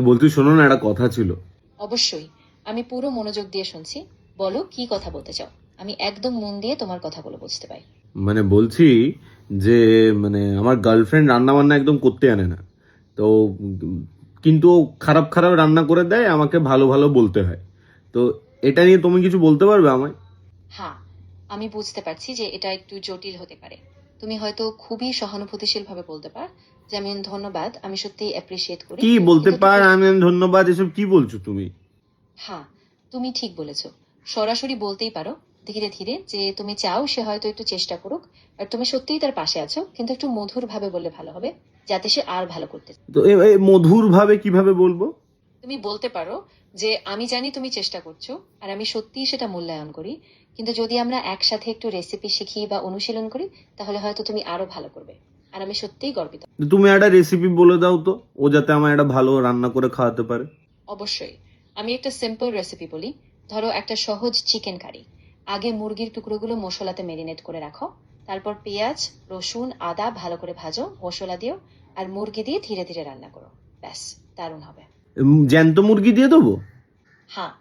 বলছি শোনো না, একটা কথা ছিল। অবশ্যই, আমি পুরো মনোযোগ দিয়ে শুনছি। বলো, কি কথা বলতে চাও? আমি একদম মন দিয়ে তোমার কথাগুলো বুঝতে পাই। বলছি যে আমার গার্লফ্রেন্ড রান্না বান্না একদম করতে জানে না। তো কিন্তু ও খারাপ খারাপ রান্না করে দেয়, আমাকে ভালো ভালো বলতে হয়। তো এটা নিয়ে তুমি কিছু বলতে পারবে আমায়? হ্যাঁ, আমি বুঝতে পারছি যে এটা একটু জটিল হতে পারে। তুমি হয়তো খুবই সহানুভূতিশীল ভাবে বলতে পার, যেমন ধন্যবাদ, আমি সত্যি অ্যাপ্রিসিয়েট করি। কি বলতে কিন্তু একটু পার? আমি ধন্যবাদ এসব কি বলছো তুমি? হ্যাঁ, তুমি ঠিক বলেছো। সরাসরি বলতেই পারো ধীরে ধীরে যে তুমি চাও সে হয়তো একটু চেষ্টা করুক, আর তুমি সত্যিই তার পাশে আছো, কিন্তু একটু মধুর ভাবে বললে ভালো হবে, যাতে সে আর ভালো করতে চায়। তো মধুর ভাবে কিভাবে বলবো? তুমি বলতে পারো যে আমি জানি তুমি চেষ্টা করছো, আর আমি সত্যিই সেটা মূল্যায়ন করি, কিন্তু যদি আমরা একসাথে একটু রেসিপি শিখি বা অনুশীলন করি, তাহলে হয়তো তুমি আরো ভালো করবে। আর আমি সত্যিই গর্বিত। তো তুমি একটা রেসিপি বলে দাও তো, ও যাতে আমার একটা ভালো রান্না করে খাওয়াতে পারে। অবশ্যই, আমি একটা সিম্পল রেসিপি বলি। ধরো একটা সহজ চিকেন কারি। আগে মুরগির টুকরোগুলো মশলাতে মেরিনেট করে রাখো। তারপর পেঁয়াজ, রসুন, আদা ভালো করে ভাজো, মশলা দিও, আর মুরগি দিয়ে ধীরে ধীরে রান্না করো। ব্যাস, দারুণ হবে। জ্যান্ত মুরগি দিয়ে দেবো? হ্যাঁ,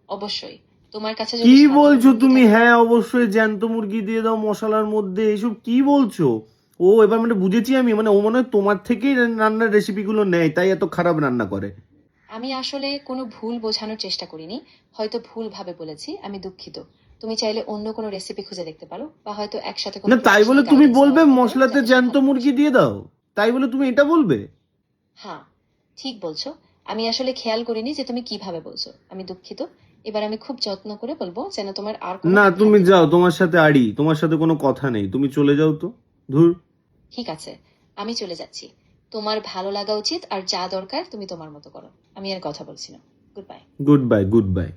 অবশ্যই। তোমার কাছে কি যদি সাধারণ বলছো মুরগি তুমি? থাকে। হ্যাঁ অবশ্যই জ্যান্ত মুরগি দিয়ে দাও মশলার মধ্যে, এসব কি বলছো? ও এবার বুঝেছি আমি, ও মনে হয় তোমার থেকেই রান্নার রেসিপি গুলো নেয়, তাই এত খারাপ রান্না করে। আমি আসলে কোনো ভুল বোঝানোর চেষ্টা করিনি। হয়তো ভুল ভাবে বলেছি, আমি দুঃখিত। তুমি চাইলে অন্য কোনো রেসিপি খুঁজে দেখতে পারো, বা হয়তো একসাথে কোনো না তাই বলে প্রফেশনাল তুমি গাইডেন্স বলবে নেওয়া যেতে পারে, মশলাতে যাতে সে জ্যান্ত ভালো মুরগি বোঝে। দিয়ে দাও? তাই বলে তুমি এটা বলবে? হ্যাঁ, ঠিক বলছো। আমি আসলে খেয়াল করিনি যে তুমি কিভাবে বলছো, আমি দুঃখিত। এবার আমি খুব যত্ন করে বলবো, যেন তোমার আর কোনো না তুমি বিভ্রান্তি না যাও, হয়। তোমার সাথে আড়ি, তোমার সাথে কোনো কথা নেই, তুমি চলে যাও তো। ধুর। ঠিক আছে, আমি চলে যাচ্ছি। তোমার ভালো লাগা উচিত, আর যা দরকার তুমি তোমার মতো করো। আমি আর কথা বলছি না। Good bye. Good bye, good bye.